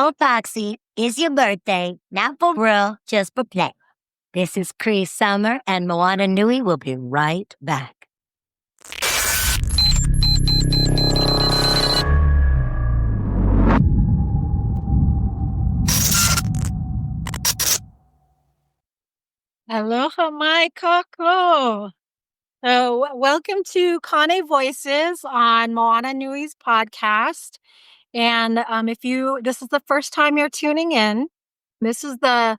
no, Foxy, it's your birthday. Not for real, just for play. This is Cree Summer, and Moana Nui will be right back. Aloha, my kako. So, welcome to Kāne Voices on Moana Nui's podcast. And if this is the first time you're tuning in, this is the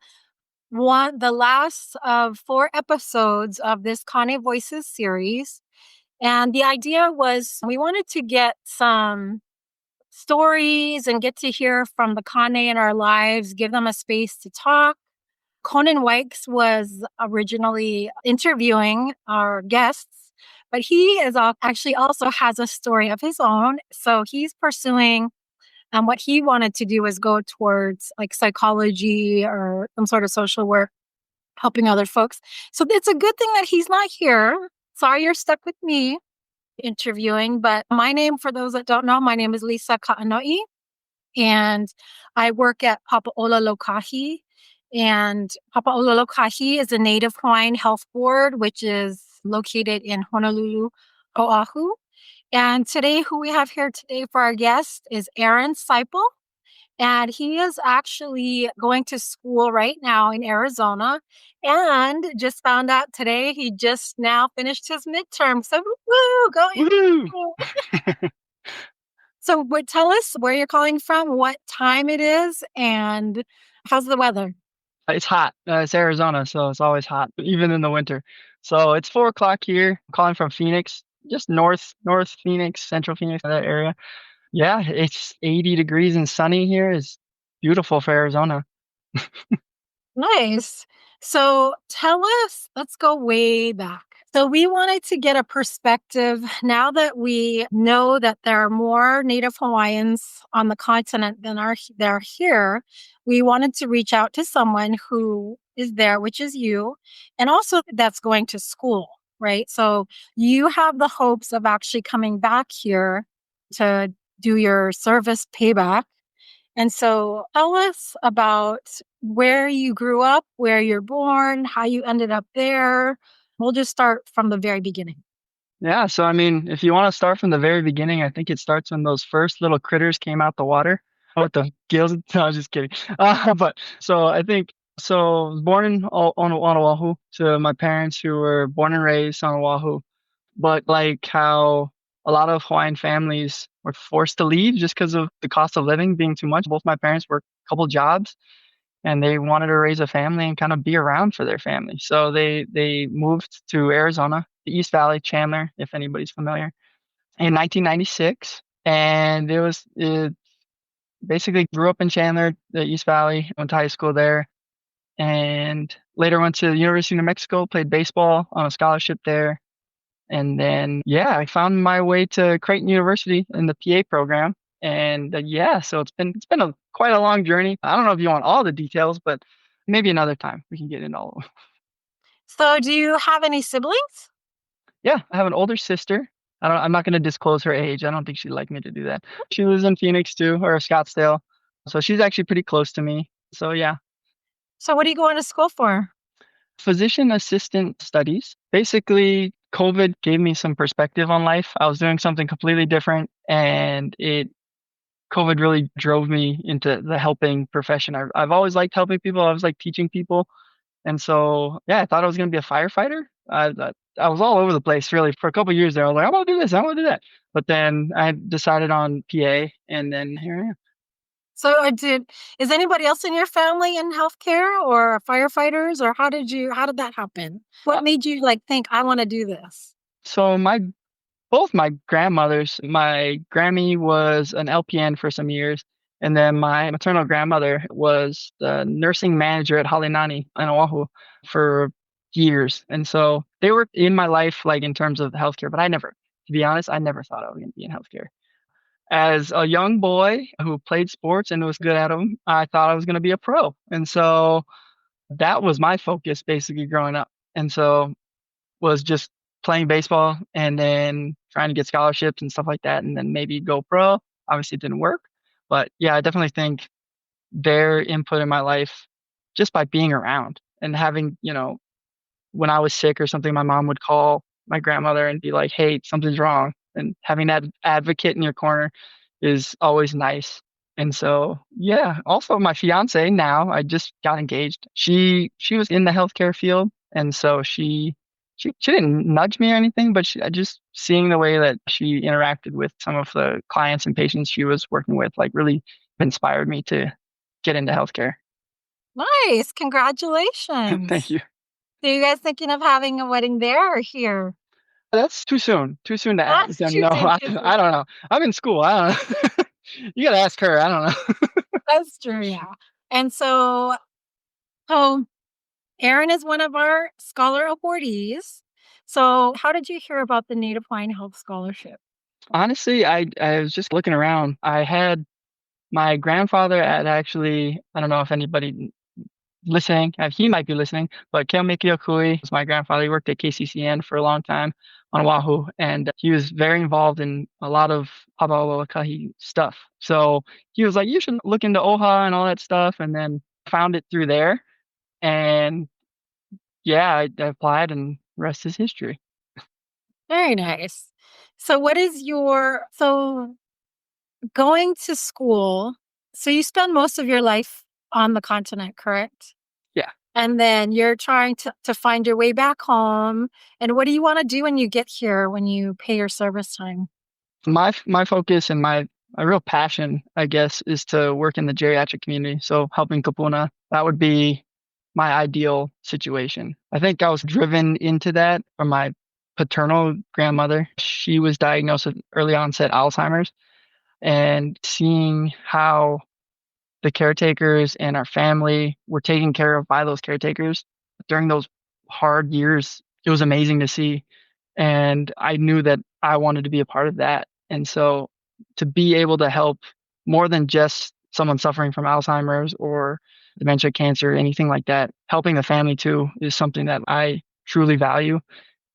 last of 4 episodes of this Kāne Voices series. And the idea was we wanted to get some stories and get to hear from the Kāne in our lives, give them a space to talk. Kāne Voices was originally interviewing our guests, but he is actually also has a story of his own. So he's pursuing what he wanted to do is go towards like psychology or some sort of social work, helping other folks. So it's a good thing that he's not here. Sorry you're stuck with me interviewing, but my name, for those that don't know, my name is Lisa Ka'anoi, and I work at Papa'ola Lokahiʻs. And Papa'ola Lokahiʻs is a Native Hawaiian health board, which is located in Honolulu, Oahu. And today, who we have here today for our guest is Aaron Siple. And he is actually going to school right now in Arizona. And just found out today he just now finished his midterm. So, woo, go Woohoo! So, tell us where you're calling from, what time it is, and how's the weather? It's hot. It's Arizona, so it's always hot, even in the winter. So it's 4 o'clock here. I'm calling from Phoenix, just north Phoenix, central Phoenix, that area. Yeah, it's 80 degrees and sunny here. It's beautiful for Arizona. Nice. So tell us, let's go way back. So we wanted to get a perspective now that we know that there are more Native Hawaiians on the continent than there are here. We wanted to reach out to someone who is there, which is you, and also that's going to school, right? So you have the hopes of actually coming back here to do your service payback. And so tell us about where you grew up, where you're born, how you ended up there. We'll just start from the very beginning. Yeah, so I mean, if you want to start from the very beginning, I think it starts when those first little critters came out the water. With the gills. No, I'm just kidding. But so I think so. I was born on Oahu to my parents who were born and raised on Oahu. But like how a lot of Hawaiian families were forced to leave just because of the cost of living being too much. Both my parents worked a couple jobs and they wanted to raise a family and kind of be around for their family. So they moved to Arizona, the East Valley, Chandler, if anybody's familiar, in 1996. And it basically grew up in Chandler, the East Valley, went to high school there, and later went to the University of New Mexico, played baseball on a scholarship there. And then, yeah, I found my way to Creighton University in the PA program. And yeah, so it's been quite a long journey. I don't know if you want all the details, but maybe another time we can get into all of them. So do you have any siblings? Yeah, I have an older sister. I'm not going to disclose her age. I don't think she'd like me to do that. She lives in Phoenix too, or Scottsdale. So she's actually pretty close to me. So yeah. So what are you going to school for? Physician assistant studies. Basically, COVID gave me some perspective on life. I was doing something completely different, and COVID really drove me into the helping profession. I've always liked helping people. I was like teaching people. And so, yeah, I thought I was going to be a firefighter. I was all over the place really for a couple of years there. I was like, I'm going to do this, I'm going to do that. But then I decided on PA, and then here I am. So is anybody else in your family in healthcare or firefighters, or how did that happen? What made you think, I want to do this? So both my grandmothers, my Grammy was an LPN for some years, and then my maternal grandmother was the nursing manager at Halenani in Oahu for years. And so they were in my life, like in terms of healthcare, but to be honest, I never thought I was going to be in healthcare. As a young boy who played sports and was good at them, I thought I was going to be a pro. And so that was my focus basically growing up. And so was just playing baseball and then trying to get scholarships and stuff like that, and then maybe go pro. Obviously it didn't work. But yeah, I definitely think their input in my life just by being around and having, when I was sick or something, my mom would call my grandmother and be like, "Hey, something's wrong." And having that advocate in your corner is always nice. And so, yeah, also my fiance now, I just got engaged. She was in the healthcare field, and so she didn't nudge me or anything, but I just seeing the way that she interacted with some of the clients and patients she was working with, like really inspired me to get into healthcare. Nice. Thank Congratulations. you. So you guys thinking of having a wedding there or here? That's too soon. Too soon to ask That's them. too No, soon, I, too soon. I don't know. I'm in school. I don't know. You gotta ask her. I don't know. That's true, yeah. And so Erin is one of our scholar awardees. So how did you hear about the Native Hawaiian Health Scholarship? Honestly, I was just looking around. I had my grandfather had actually. I don't know if anybody listening. He might be listening, but Keomekio Kui was my grandfather. He worked at KCCN for a long time on Oahu, and he was very involved in a lot of Lokahiʻs stuff. So he was like, "You should look into OHA and all that stuff," and then found it through there. And yeah, I applied, and rest is history. Very nice. So what is so going to school, so you spend most of your life on the continent, correct? Yeah. And then you're trying to find your way back home. And what do you want to do when you get here, when you pay your service time? My focus and my real passion, I guess, is to work in the geriatric community. So helping kupuna, that would be my ideal situation. I think I was driven into that from my paternal grandmother. She was diagnosed with early onset Alzheimer's, and seeing how the caretakers and our family were taken care of by those caretakers during those hard years, it was amazing to see. And I knew that I wanted to be a part of that. And so to be able to help more than just someone suffering from Alzheimer's or dementia, cancer, anything like that, helping the family too is something that I truly value.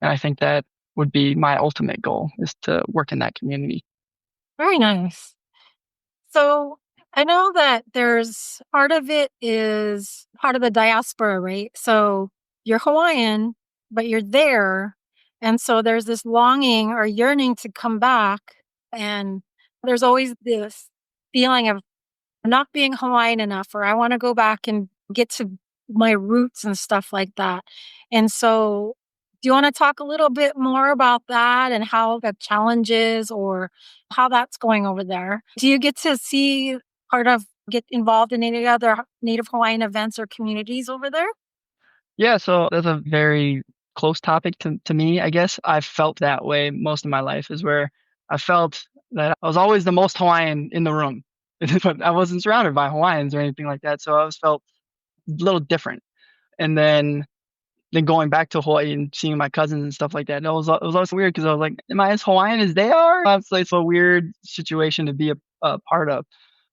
And I think that would be my ultimate goal, is to work in that community. Very nice. So I know that there's part of it is part of the diaspora, right? So you're Hawaiian, but you're there. And so there's this longing or yearning to come back. And there's always this feeling of not being Hawaiian enough, or I want to go back and get to my roots and stuff like that. And so, do you want to talk a little bit more about that and how the challenges or how that's going over there? Do you get to see get involved in any other Native Hawaiian events or communities over there? Yeah, so that's a very close topic to me, I guess. I've felt that way most of my life, is where I felt that I was always the most Hawaiian in the room. But I wasn't surrounded by Hawaiians or anything like that. So I always felt a little different. And then going back to Hawaii and seeing my cousins and stuff like that, it was always weird because I was like, am I as Hawaiian as they are? It's a weird situation to be a part of.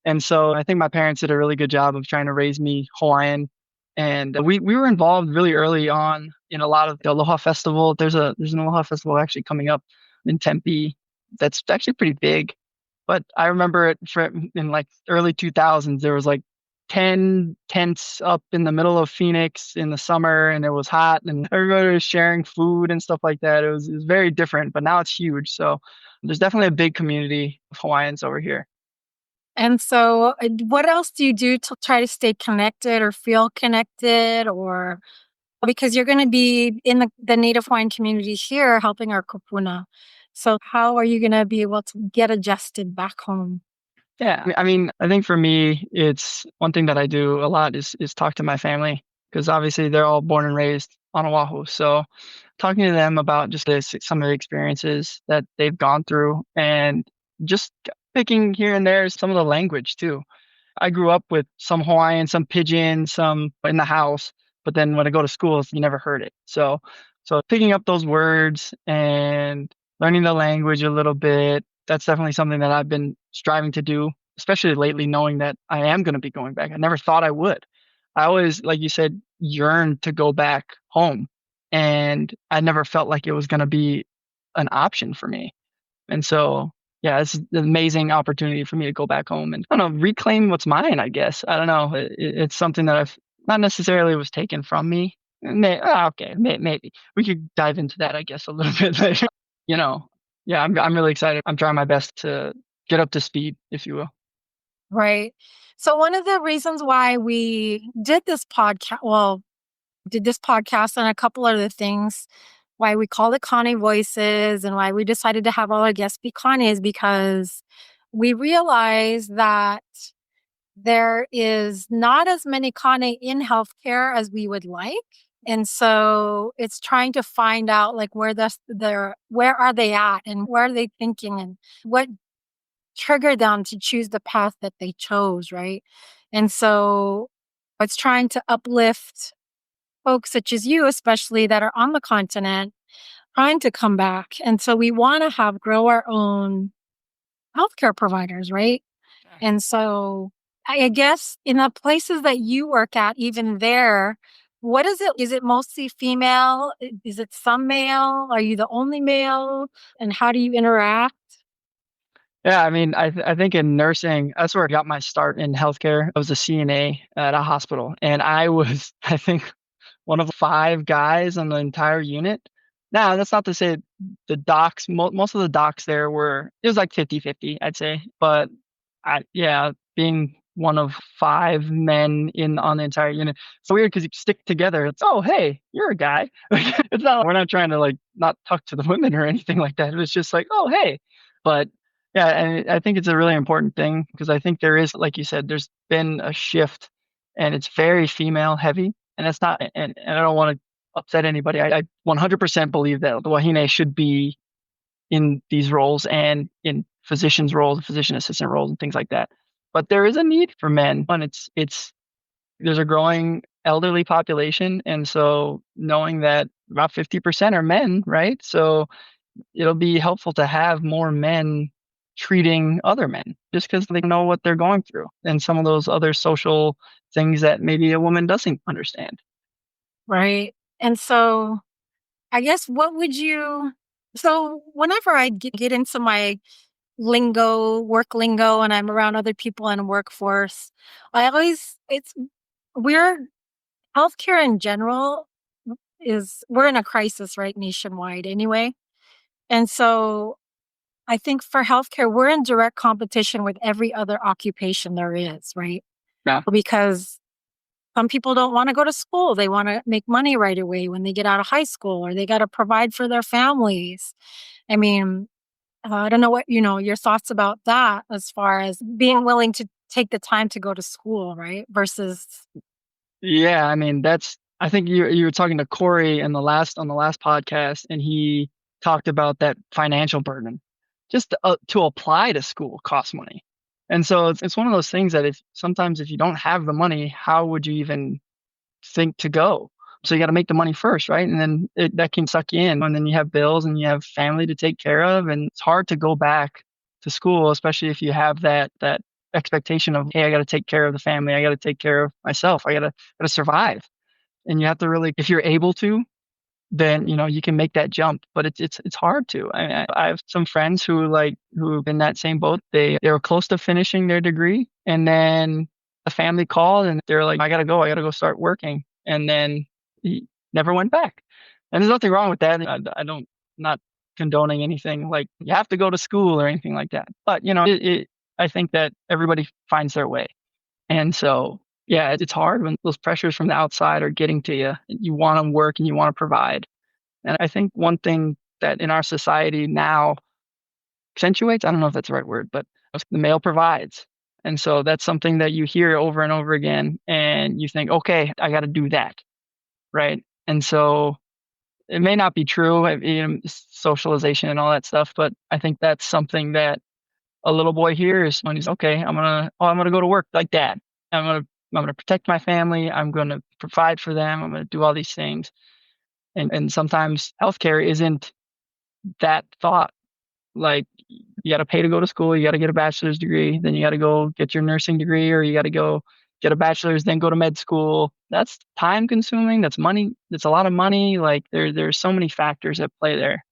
And so I think my parents did a really good job of trying to raise me Hawaiian. And we were involved really early on in a lot of the Aloha festival. There's an Aloha festival actually coming up in Tempe that's actually pretty big. But I remember in like early 2000s, there was like 10 tents up in the middle of Phoenix in the summer, and it was hot, and everybody was sharing food and stuff like that. It was very different, but now it's huge. So there's definitely a big community of Hawaiians over here. And so, what else do you do to try to stay connected or feel connected, or because you're going to be in the Native Hawaiian community here helping our kupuna. So how are you going to be able to get adjusted back home? Yeah, I mean, I think for me, it's one thing that I do a lot is talk to my family, because obviously they're all born and raised on Oahu. So talking to them about just some of the experiences that they've gone through, and just picking here and there some of the language too. I grew up with some Hawaiian, some pidgin, some in the house, but then when I go to school, you never heard it. So picking up those words and learning the language a little bit, that's definitely something that I've been striving to do, especially lately, knowing that I am going to be going back. I never thought I would. I always, like you said, yearned to go back home, and I never felt like it was going to be an option for me. And so yeah, it's an amazing opportunity for me to go back home and, I don't know, reclaim what's mine, I guess. I don't know. It's something that I've not necessarily was taken from me. Okay, maybe we could dive into that, I guess, a little bit later. You know, yeah, I'm really excited. I'm trying my best to get up to speed, if you will. Right. So one of the reasons why we did this podcast and a couple other things, why we call it Kāne Voices and why we decided to have all our guests be Kāne is because we realize that there is not as many Kāne in healthcare as we would like. And so it's trying to find out like where where are they at and where are they thinking and what triggered them to choose the path that they chose, right? And so it's trying to uplift folks such as you, especially that are on the continent, trying to come back. And so we want to grow our own healthcare providers, right? And so I guess in the places that you work at, even there, what is it? Is it mostly female? Is it some male? Are you the only male? And how do you interact? Yeah, I mean, I think in nursing, that's where I got my start in healthcare. I was a CNA at a hospital, and I was, I think, one of 5 guys on the entire unit. Now, that's not to say the docs, most of the docs there it was like 50-50, I'd say. But yeah, being one of 5 men on the entire unit, it's weird because you stick together. It's, oh, hey, you're a guy. It's not, we're not trying to like not talk to the women or anything like that. It was just like, oh, hey. But yeah, and I think it's a really important thing because I think there is, like you said, there's been a shift and it's very female heavy. And it's not, and I don't want to upset anybody. I 100% believe that the wahine should be in these roles and in physicians' roles, physician assistant roles, and things like that. But there is a need for men, and there's a growing elderly population, and so knowing that about 50% are men, right? So it'll be helpful to have more men treating other men just because they know what they're going through and some of those other social things that maybe a woman doesn't understand. Right. And so I guess so whenever I get into my work lingo, and I'm around other people in workforce, we're healthcare in general we're in a crisis, right? Nationwide anyway. And so I think for healthcare, we're in direct competition with every other occupation there is, right? Yeah. Because some people don't want to go to school. They want to make money right away when they get out of high school, or they got to provide for their families. I mean, I don't know what, your thoughts about that as far as being willing to take the time to go to school, right? Versus, Yeah, I mean, I think you were talking to Corey on the last podcast, and he talked about that financial burden. Just to apply to school costs money. And so it's one of those things that sometimes if you don't have the money, how would you even think to go? So you got to make the money first, right? And then that can suck you in, and then you have bills and you have family to take care of, and it's hard to go back to school, especially if you have that expectation of, hey, I got to take care of the family, I got to take care of myself, I got to survive. And you have to really, if you're able to, then you can make that jump, but it's hard to. I have some friends who've in that same boat. They were close to finishing their degree, and then the family called and they're like, I gotta go start working, and then he never went back. And there's nothing wrong with that. I don't, not condoning anything like you have to go to school or anything like that, but I think that everybody finds their way. And so yeah, it's hard when those pressures from the outside are getting to you. You want to work and you want to provide. And I think one thing that in our society now accentuates, I don't know if that's the right word, but the male provides. And so that's something that you hear over and over again, and you think, okay, I got to do that. Right. And so it may not be true, socialization and all that stuff, but I think that's something that a little boy hears when he's, okay, I'm going to go to work like dad. I'm going to protect my family. I'm going to provide for them. I'm going to do all these things. And sometimes healthcare isn't that thought. Like, you got to pay to go to school. You got to get a bachelor's degree. Then you got to go get your nursing degree, or you got to go get a bachelor's, then go to med school. That's time consuming. That's money. That's a lot of money. Like there's so many factors at play there.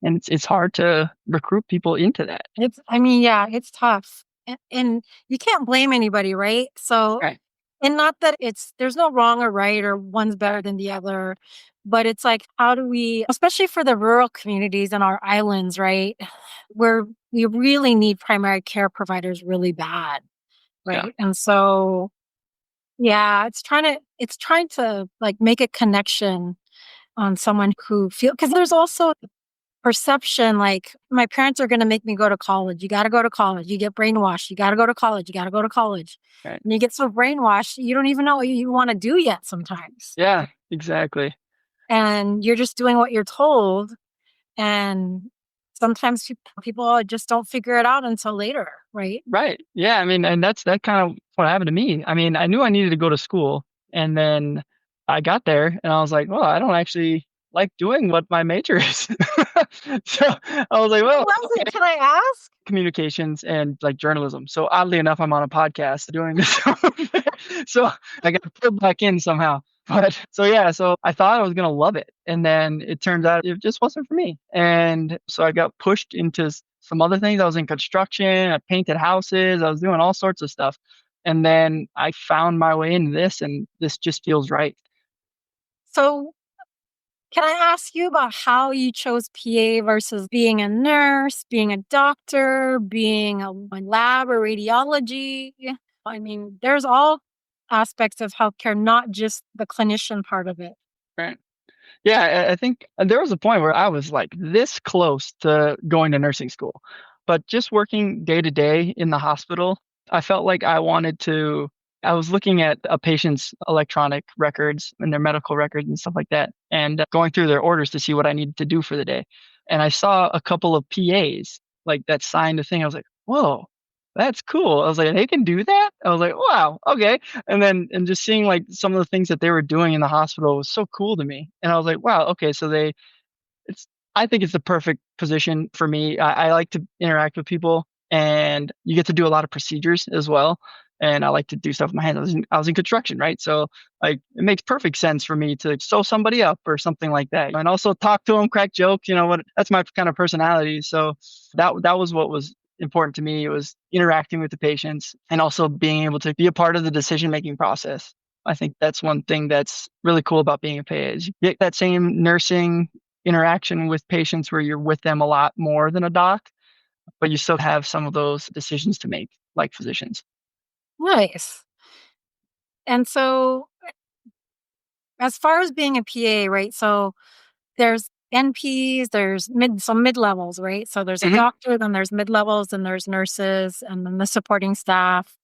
and it's hard to recruit people into that. It's tough. And you can't blame anybody, right? So, Right. and not that there's no wrong or right or one's better than the other, but it's like, how do we, especially for the rural communities and our islands, right? Where we really need primary care providers really bad, Yeah. right? And so, yeah, it's trying to like make a connection on someone who feel, because there's also perception like my parents are going to make me go to college. You got to go to college. You get brainwashed. You got to go to college. You got to go to college. Right. And you get so brainwashed, you don't even know what you want to do yet sometimes. Yeah, exactly. And you're just doing what you're told. And sometimes people just don't figure it out until later, right? Right. Yeah. I mean, and that kind of what happened to me. I mean, I knew I needed to go to school, and then I got there, and I was like, well, I don't actually like doing what my major is. So I was like, well, What was it? Can I ask? communications and like journalism. So oddly enough, I'm on a podcast doing this. So I got pulled back in somehow. But so yeah, so I thought I was gonna love it, and then it turns out it just wasn't for me. And so I got pushed into some other things. I was in construction. I painted houses. I was doing all sorts of stuff, and then I found my way into this, and this just feels right. So can I ask you about how you chose PA versus being a nurse, being a doctor, being a lab or radiology? I mean, there's all aspects of healthcare, not just the clinician part of it. Right. Yeah, I think there was a point where I was like this close to going to nursing school, but just working day to day in the hospital, I felt like I wanted to. I was looking at a patient's electronic records and their medical records and stuff like that, and going through their orders to see what I needed to do for the day. And I saw a couple of PAs like that signed a thing. I was like, whoa, that's cool. I was like, they can do that? I was like, wow, okay. And then and just seeing like some of the things that they were doing in the hospital was so cool to me. And I was like, wow, okay, so it's I think it's the perfect position for me. I like to interact with people, and you get to do a lot of procedures as well. And I like to do stuff with my hands. I was in construction, right? So like it makes perfect sense for me to sew somebody up or something like that, and also talk to them, crack jokes. You know what? That's my kind of personality. So that was what was important to me. It was interacting with the patients and also being able to be a part of the decision making process. I think that's one thing that's really cool about being a PA is you get that same nursing interaction with patients where you're with them a lot more than a doc, but you still have some of those decisions to make, like physicians. Nice. And so, as far as being a PA, right? So, there's NPs, there's mid levels, right? So, there's a Hmm. doctor, then there's mid levels, then there's nurses, and then the supporting staff.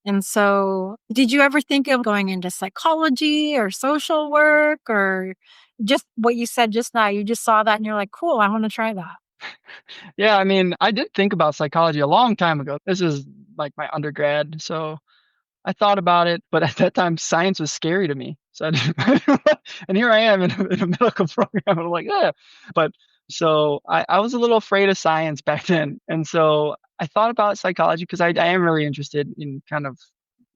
And so, did you ever think of going into psychology or social work or just what you said just now? You just saw that and you're like, cool, I want to try that. Yeah, I mean, I did think about psychology a long time ago. This is like my undergrad, so I thought about it, but at that time, science was scary to me. So and here I am in a medical program. And I'm like, yeah. But so I was a little afraid of science back then. And so I thought about psychology because I am really interested in kind of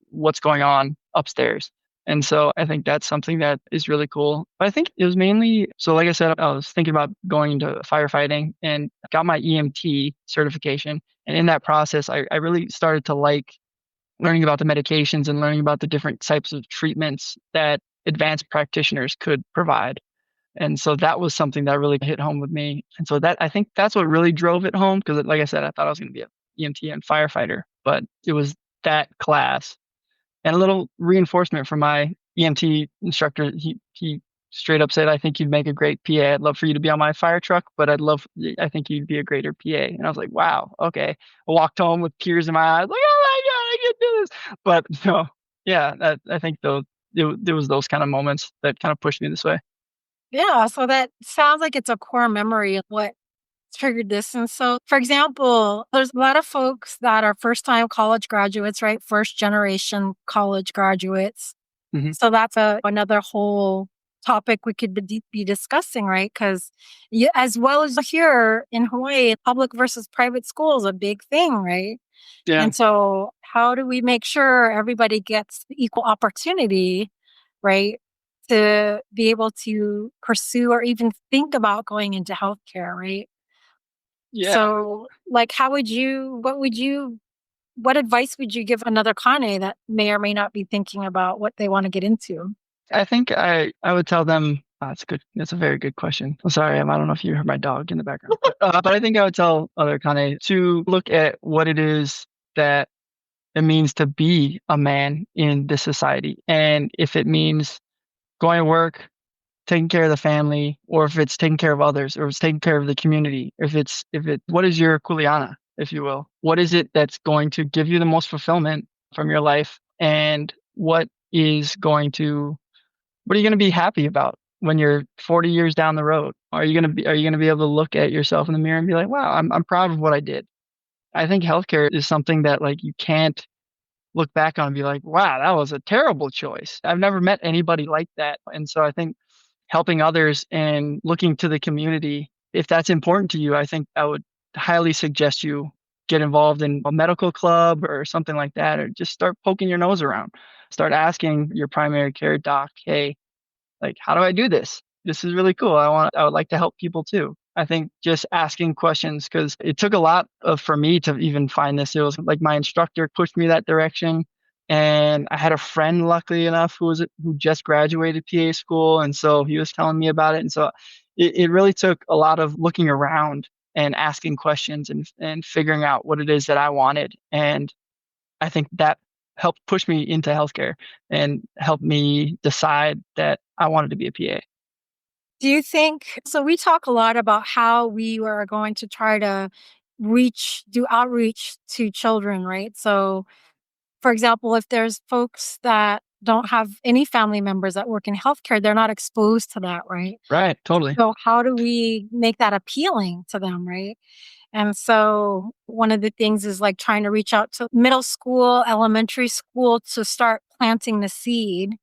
what's going on upstairs. And so I think that's something that is really cool. But I think it was mainly, so like I said, I was thinking about going into firefighting and got my EMT certification. And in that process, I really started to like learning about the medications and learning about the different types of treatments that advanced practitioners could provide. And so that was something that really hit home with me. And so that I think that's what really drove it home because like I said, I thought I was going to be a EMT and firefighter, but it was that class and a little reinforcement from my EMT instructor. He straight up said, "I think you'd make a great PA. I'd love for you to be on my fire truck, but I think you'd be a greater PA." And I was like, "Wow, okay." I walked home with tears in my eyes, like, "Oh my god, I can do this!" But no, yeah, I think though there was those kind of moments that kind of pushed me this way. Yeah. So that sounds like it's a core memory of what triggered this. And so, for example, there's a lot of folks that are first time college graduates, right? First generation college graduates. Hmm. So that's another whole topic we could be discussing, right? Because as well as here in Hawaii, public versus private school is a big thing, right? Yeah, And so, how do we make sure everybody gets equal opportunity, right? To be able to pursue or even think about going into healthcare, right? Yeah. So, like, what advice would you give another Kane that may or may not be thinking about what they want to get into? I think I would tell them, that's good. That's a very good question. I'm sorry, I don't know if you heard my dog in the background, but I think I would tell other Kane to look at what it is that it means to be a man in this society. And if it means going to work, taking care of the family, or if it's taking care of others, or it's taking care of the community, what is your kuleana, if you will? What is it that's going to give you the most fulfillment from your life? And what are you going to be happy about when you're 40 years down the road? Are you going to be able to look at yourself in the mirror and be like, wow, I'm proud of what I did? I think healthcare is something that like you can't look back on and be like, wow, that was a terrible choice. I've never met anybody like that. And so I think helping others and looking to the community, if that's important to you, I think I would highly suggest you get involved in a medical club or something like that, or just start poking your nose around. Start asking your primary care doc, hey, like, how do I do this? This is really cool. I would like to help people too. I think just asking questions, because it took a lot for me to even find this. It was like my instructor pushed me that direction. And I had a friend, luckily enough, who just graduated PA school. And so he was telling me about it. And so it really took a lot of looking around and asking questions and figuring out what it is that I wanted. And I think that helped push me into healthcare and helped me decide that I wanted to be a PA. Do you think so? We talk a lot about how we are going to try to do outreach to children, right? So, for example, if there's folks that don't have any family members that work in healthcare, they're not exposed to that, right? Right, totally. So, how do we make that appealing to them, right? And so, one of the things is like trying to reach out to middle school, elementary school to start planting the seed.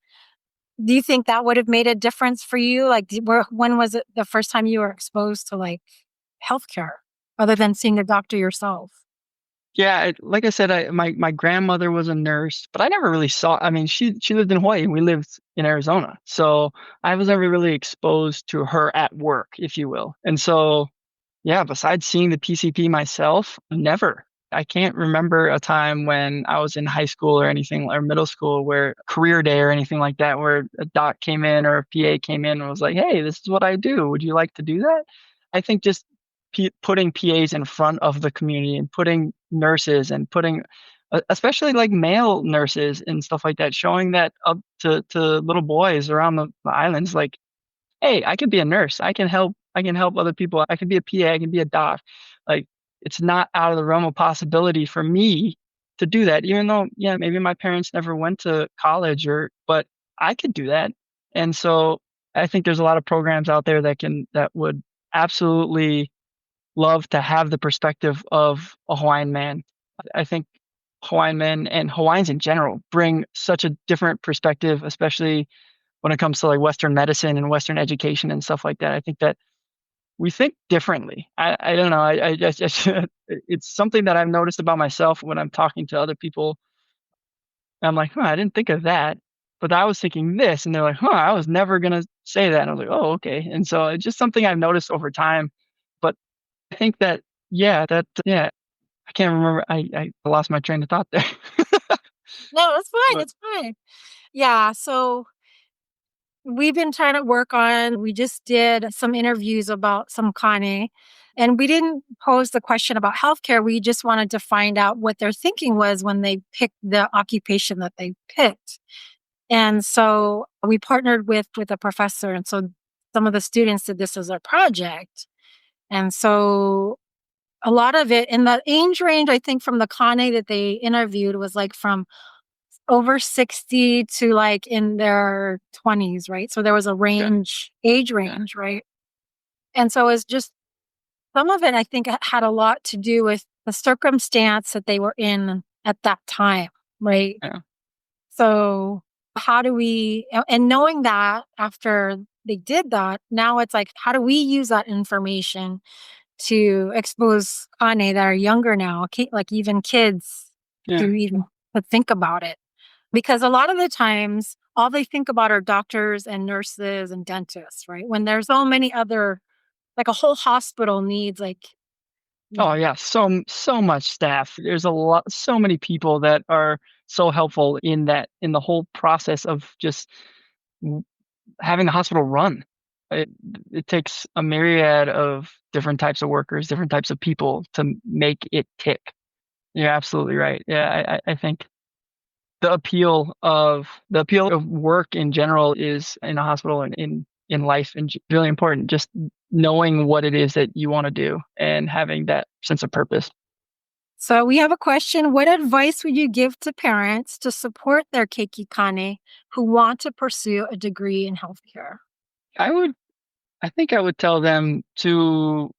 Do you think that would have made a difference for you? Like, when was it the first time you were exposed to like healthcare other than seeing a doctor yourself? Yeah, like I said, my grandmother was a nurse, but I never really saw. I mean, she lived in Hawaii and we lived in Arizona, so I was never really exposed to her at work, if you will. And so, yeah, besides seeing the PCP myself, never. I can't remember a time when I was in high school or anything, or middle school, where career day or anything like that, where a doc came in or a PA came in and was like, "Hey, this is what I do. Would you like to do that?" I think just putting PAs in front of the community and putting nurses and putting, especially like male nurses and stuff like that, showing that up to little boys around the islands, like, hey, I can be a nurse. I can help other people. I can be a PA. I can be a doc. Like, it's not out of the realm of possibility for me to do that, even though, yeah, maybe my parents never went to college but I could do that. And so I think there's a lot of programs out there that would absolutely love to have the perspective of a Hawaiian man. I think Hawaiian men and Hawaiians in general bring such a different perspective, especially when it comes to like Western medicine and Western education and stuff like that. I think that we think differently. I don't know. I just it's something that I've noticed about myself when I'm talking to other people. I'm like, huh, I didn't think of that, but I was thinking this, and they're like, huh, I was never gonna say that. And I was like, oh, okay. And so it's just something I've noticed over time. But I think that, yeah, I can't remember. I lost my train of thought there. No, it's fine. But It's fine. Yeah. So we've been trying to work on, we just did some interviews about some Kane, and we didn't pose the question about healthcare. We just wanted to find out what their thinking was when they picked the occupation that they picked. And so we partnered with a professor. And so some of the students did this as a project. And so a lot of it in the age range, I think from the Kane that they interviewed was like from over 60 to like in their 20s, right? So there was a okay, age yeah, range, right? And so it's just some of it, I think, had a lot to do with the circumstance that they were in at that time, right? yeah, So how do and knowing that after they did that, now it's like, how do we use that information to expose Kane that are younger now, like even kids, yeah, to even to think about it? Because a lot of the times, all they think about are doctors and nurses and dentists, right? When there's so many other, like a whole hospital needs like Oh yeah, so much staff. There's so many people that are so helpful in the whole process of just w- having the hospital run. It it takes a myriad of different types of workers, different types of people to make it tick. You're absolutely right. Yeah, I think the appeal of work in general is in a hospital and in life and really important. Just knowing what it is that you want to do and having that sense of purpose. So we have a question. What advice would you give to parents to support their keiki kane who want to pursue a degree in healthcare? I would I think I would tell them to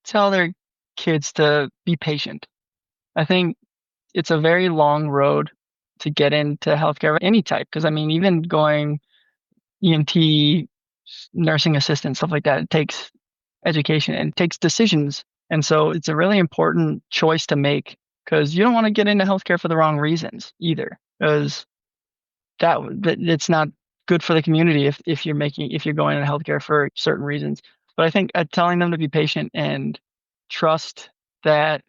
tell their kids to be patient. I think it's a very long road to get into healthcare, any type. Because I mean, even going EMT, nursing assistant, stuff like that, it takes education and it takes decisions. And so it's a really important choice to make because you don't want to get into healthcare for the wrong reasons either. Because that it's not good for the community if you're going into healthcare for certain reasons. But I think telling them to be patient and trust that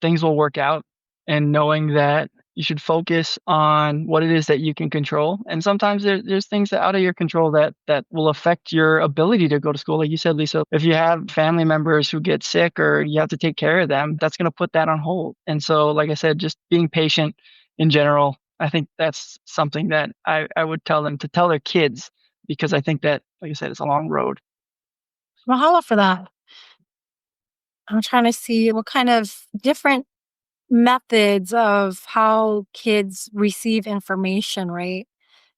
things will work out and knowing that you should focus on what it is that you can control. And sometimes there's things that out of your control that will affect your ability to go to school. Like you said, Lisa, if you have family members who get sick or you have to take care of them, that's going to put that on hold. And so, like I said, just being patient in general, I think that's something that I would tell them to tell their kids because I think that, like I said, it's a long road. Mahalo for that. I'm trying to see what kind of different methods of how kids receive information, right?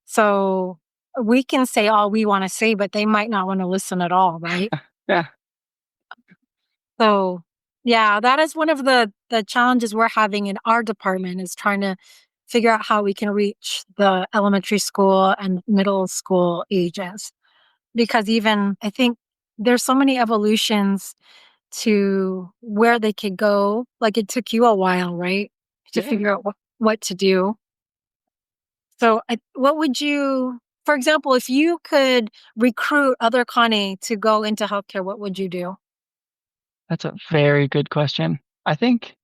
So we can say all we want to say, but they might not want to listen at all, right? Yeah, So yeah, that is one of the challenges we're having in our department is trying to figure out how we can reach the elementary school and middle school ages. Because even I think there's so many evolutions to where they could go. Like it took you a while, right? To yeah. figure out what to do. So, what would you, for example, if you could recruit other Kane to go into healthcare, what would you do? That's a very good question. I think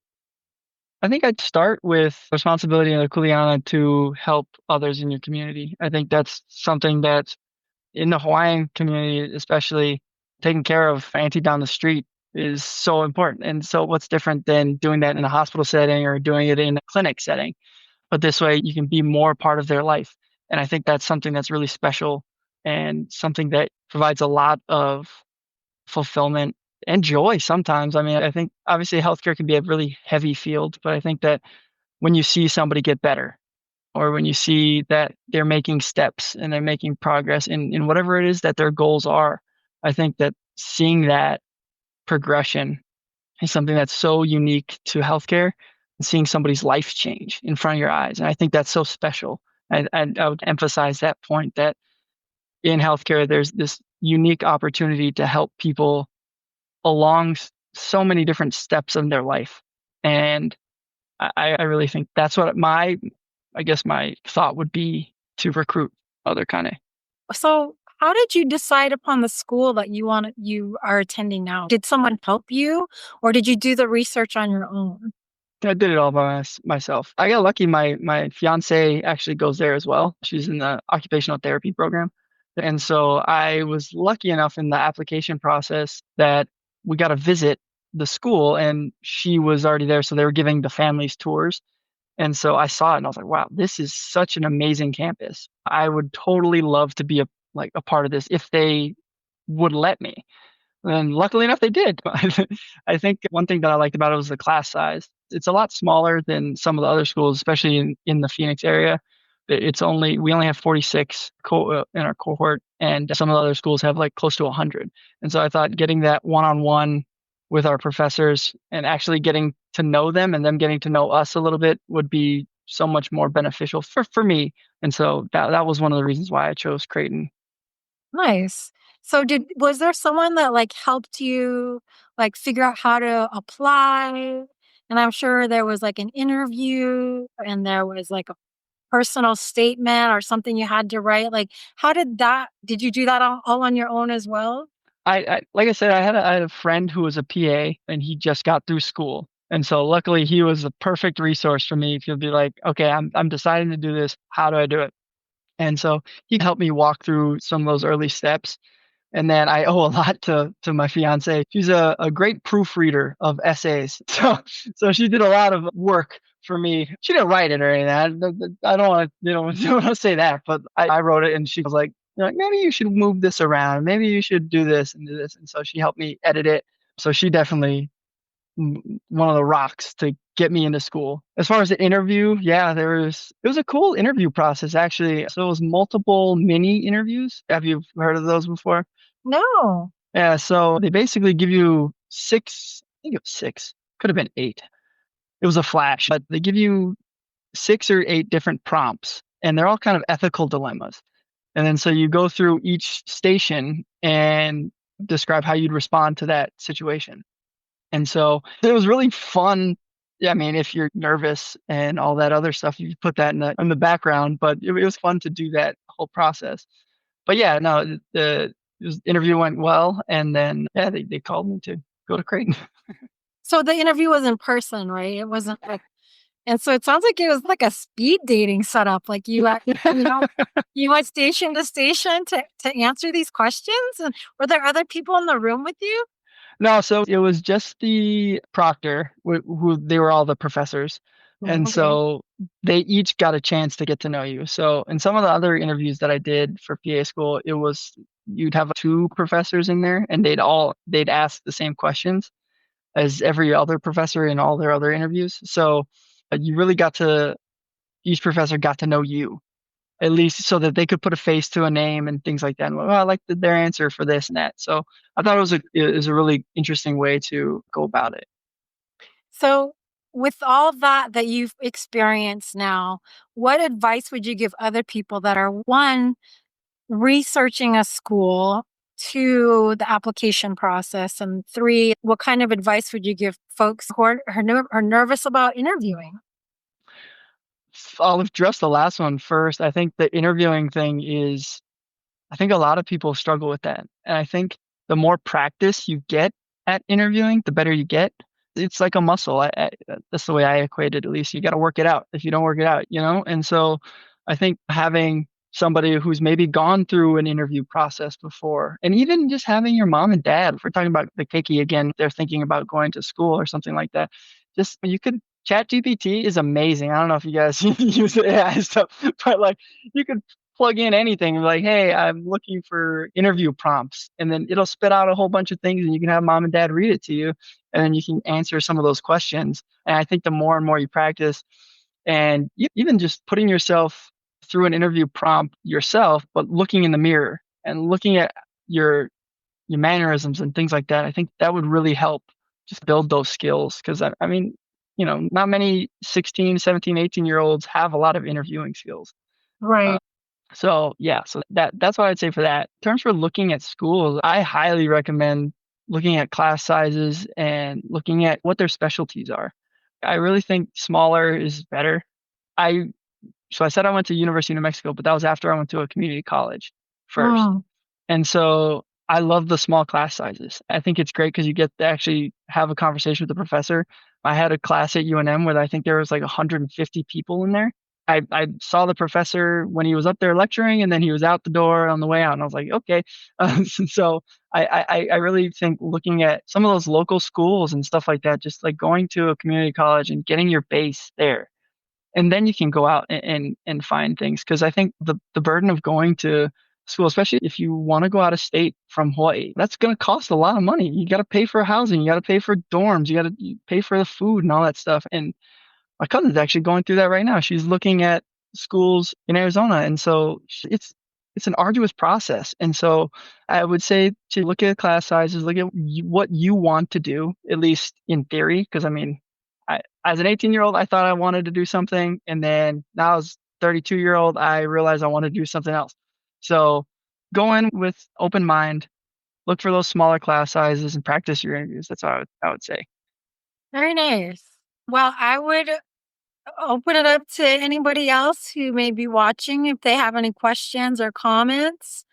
I'd start with responsibility of the kuleana to help others in your community. I think that's something that in the Hawaiian community, especially taking care of auntie down the street is so important. And so what's different than doing that in a hospital setting or doing it in a clinic setting? But this way you can be more part of their life. And I think that's something that's really special and something that provides a lot of fulfillment and joy sometimes. I mean, I think obviously healthcare can be a really heavy field, but I think that when you see somebody get better or when you see that they're making steps and they're making progress in whatever it is that their goals are, I think that seeing that progression is something that's so unique to healthcare and seeing somebody's life change in front of your eyes. And I think that's so special. I would emphasize that point that in healthcare, there's this unique opportunity to help people along so many different steps of their life. And I really think that's what I guess my thought would be to recruit other Kane. So, how did you decide upon the school that you are attending now? Did someone help you, or did you do the research on your own? I did it all by myself. I got lucky. My fiance actually goes there as well. She's in the occupational therapy program, and so I was lucky enough in the application process that we got to visit the school, and she was already there. So they were giving the families tours, and so I saw it, and I was like, "Wow, this is such an amazing campus. I would totally love to be a part of this if they would let me." And luckily enough, they did. I think one thing that I liked about it was the class size. It's a lot smaller than some of the other schools, especially in the Phoenix area. We only have 46 in our cohort, and some of the other schools have like close to 100. And so I thought getting that one-on-one with our professors and actually getting to know them and them getting to know us a little bit would be so much more beneficial for me. And so that was one of the reasons why I chose Creighton. Nice. So was there someone that like helped you like figure out how to apply? And I'm sure there was like an interview and there was like a personal statement or something you had to write. Like how did you do that all on your own as well? I like I said, I had a friend who was a PA and he just got through school. And so luckily he was a perfect resource for me. He'll be like, okay, I'm deciding to do this. How do I do it? And so he helped me walk through some of those early steps. And then I owe a lot to my fiance. She's a great proofreader of essays. So she did a lot of work for me. She didn't write it or anything. I don't want to, don't want to say that, but I wrote it and she was like, maybe you should move this around. Maybe you should do this and do this. And so she helped me edit it. So she definitely one of the rocks to get me into school. As far as the interview, yeah, it was a cool interview process actually. So it was multiple mini interviews. Have you heard of those before? No. Yeah, so they basically give you six, I think it was six, could have been eight. It was a flash, but they give you 6 or 8 different prompts, and they're all kind of ethical dilemmas. And then so you go through each station and describe how you'd respond to that situation. And so it was really fun. Yeah, I mean, if you're nervous and all that other stuff, you put that in the background, but it was fun to do that whole process. But yeah, no, the interview went well, and then yeah, they called me to go to Creighton. So the interview was in person, right? It wasn't like, and so it sounds like it was like a speed dating setup. Like you went station to station to answer these questions. And were there other people in the room with you? No, so it was just the proctor, who they were all the professors. And Okay. so they each got a chance to get to know you. So in some of the other interviews that I did for PA school, it was you'd have 2 professors in there and they'd ask the same questions as every other professor in all their other interviews. So you really each professor got to know you, at least so that they could put a face to a name and things like that. And, well, I like their answer for this and that. So I thought it was a really interesting way to go about it. So with all that you've experienced now, what advice would you give other people that are, one, researching a school, 2, the application process, and 3, what kind of advice would you give folks who are nervous about interviewing? I'll address the last one first. I think the interviewing thing I think a lot of people struggle with that. And I think the more practice you get at interviewing, the better you get. It's like a muscle. That's the way I equate it, at least. You got to work it out. If you don't work it out, And so I think having somebody who's maybe gone through an interview process before, and even just having your mom and dad, if we're talking about the keiki again, they're thinking about going to school or something like that. Just you could ChatGPT is amazing. I don't know if you guys use the AI stuff, but like you could plug in anything and be like, hey, I'm looking for interview prompts. And then it'll spit out a whole bunch of things and you can have mom and dad read it to you. And then you can answer some of those questions. And I think the more and more you practice and even just putting yourself through an interview prompt yourself, but looking in the mirror and looking at your mannerisms and things like that, I think that would really help just build those skills. Because I mean, not many 16, 17, 18-year-olds have a lot of interviewing skills. Right. So yeah, so that's what I'd say for that. In terms for looking at schools, I highly recommend looking at class sizes and looking at what their specialties are. I really think smaller is better. So I said I went to University of New Mexico, but that was after I went to a community college first. Oh. And so I love the small class sizes. I think it's great because you get to actually have a conversation with the professor. I had a class at UNM where I think there was like 150 people in there. I saw the professor when he was up there lecturing, and then he was out the door on the way out, and I was like, okay. So I really think looking at some of those local schools and stuff like that, just like going to a community college and getting your base there, and then you can go out and find things. Because I think the burden of going to school, especially if you want to go out of state from Hawaii, that's going to cost a lot of money. You got to pay for housing, you got to pay for dorms, you got to pay for the food and all that stuff. And my cousin's actually going through that right now. She's looking at schools in Arizona, and so it's an arduous process. And so I would say to look at class sizes, look at what you want to do, at least in theory. Because I mean, as an 18-year-old, I thought I wanted to do something, and then now as 32-year-old, I realized I wanted to do something else. So go in with open mind, look for those smaller class sizes, and practice your interviews. That's what I would say. Very nice. Well, I would open it up to anybody else who may be watching if they have any questions or comments.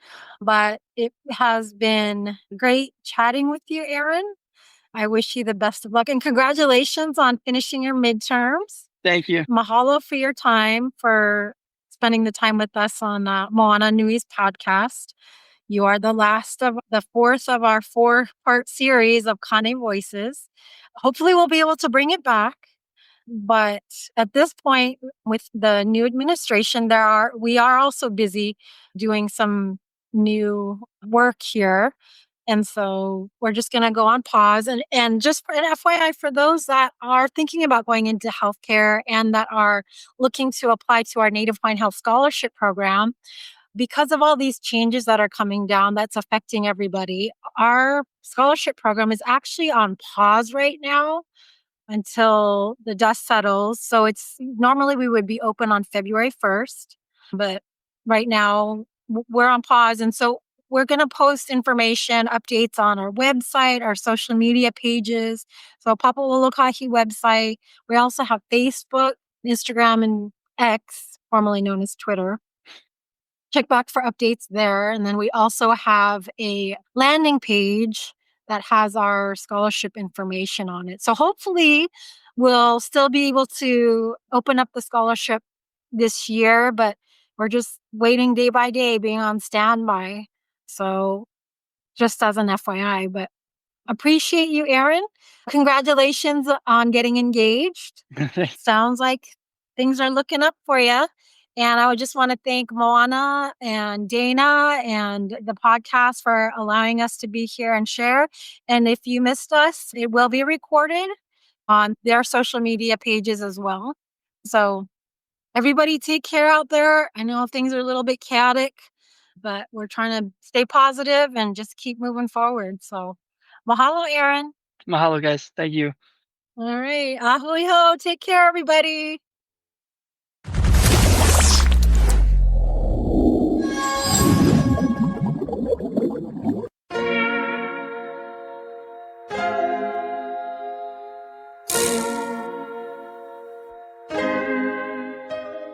But it has been great chatting with you, Aaron. I wish you the best of luck and congratulations on finishing your midterms. Thank you. Mahalo for your time, for spending the time with us on Moana Nui's podcast. You are the fourth of our 4-part series of Kāne Voices. Hopefully we'll be able to bring it back. But at this point, with the new administration, we are also busy doing some new work here. And so we're just going to go on pause. And just for an FYI, for those that are thinking about going into healthcare and that are looking to apply to our Native Hawaiian Health Scholarship Program, because of all these changes that are coming down that's affecting everybody, our scholarship program is actually on pause right now until the dust settles. So normally we would be open on February 1st, but right now we're on pause. And so we're going to post information, updates on our website, our social media pages. So Papua Lokahi website. We also have Facebook, Instagram, and X, formerly known as Twitter. Check back for updates there. And then we also have a landing page that has our scholarship information on it. So hopefully we'll still be able to open up the scholarship this year, but we're just waiting day by day, being on standby. So just as an FYI, but appreciate you, Aaron. Congratulations on getting engaged. Sounds like things are looking up for you. And I would just want to thank Moana and Dana and the podcast for allowing us to be here and share. And if you missed us, it will be recorded on their social media pages as well. So everybody take care out there. I know things are a little bit chaotic, but we're trying to stay positive and just keep moving forward. So mahalo, Aaron. Mahalo, guys. Thank you. All right. Ahui ho. Take care, everybody.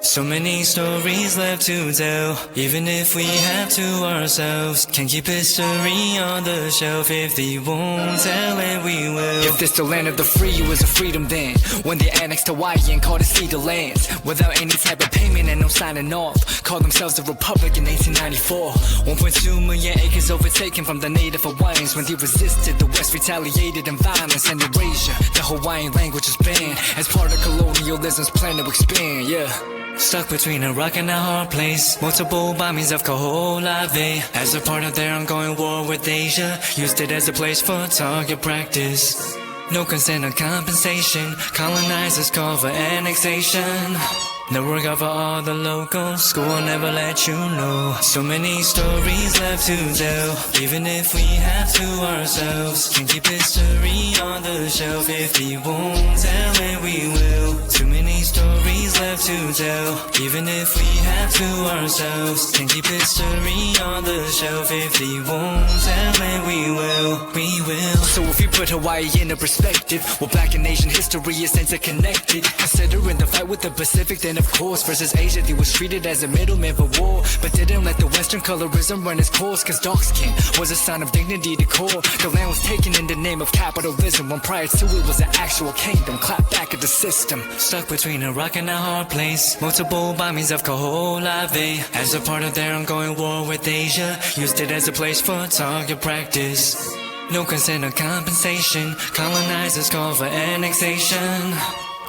So many stories left to tell, even if we have to ourselves. Can keep history on the shelf if they won't tell, and we will. If this the land of the free, it was a freedom then. When they annexed Hawaii and called it cedar lands, without any type of payment and no signing off. Called themselves a republic in 1894. 1.2 million acres overtaken from the native Hawaiians. When they resisted, the West retaliated in violence and erasure. The Hawaiian language is banned as part of colonialism's plan to expand, yeah. Stuck between a rock and a hard place. Multiple bombings of Kaho'olawe. As a part of their ongoing war with Asia, used it as a place for target practice. No consent or compensation. Colonizers call for annexation. The work of all the locals. School will never let you know. So many stories left to tell, even if we have to ourselves. Can keep history on the shelf if we won't tell, and we will. Too many stories left to tell, even if we have to ourselves. Can keep history on the shelf if we won't tell, and we will. We will. So if you put Hawaii into perspective, well, Black and Asian history is interconnected. Considering the fight with the Pacific, then of course, versus Asia, they was treated as a middleman for war, but didn't let the Western colorism run its course, cause dark skin was a sign of dignity to core. The land was taken in the name of capitalism, when prior to it was an actual kingdom. Clap back at the system. Stuck between a rock and a hard place. Multiple bombings of Kaho'olawe. As a part of their ongoing war with Asia, used it as a place for target practice. No consent or compensation. Colonizers call for annexation.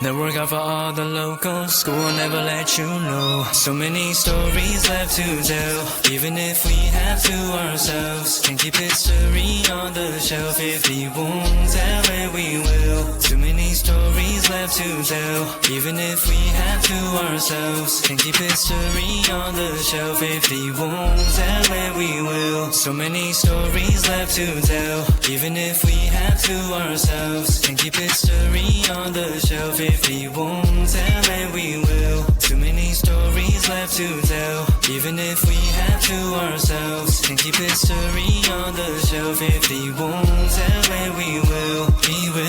The work of all the locals. School will never let you know. So many stories left to tell, even if we have to ourselves. Can keep history on the shelf if we won't tell, and we will. Too many stories left to tell, even if we have to ourselves. Can keep history on the shelf if we won't tell, and we will. So many stories left to tell, even if we have to ourselves. Can keep history on the shelf if we won't tell, and we will. Too many stories left to tell, even if we have to ourselves. Can keep history on the shelf if we won't tell, and we will. We will.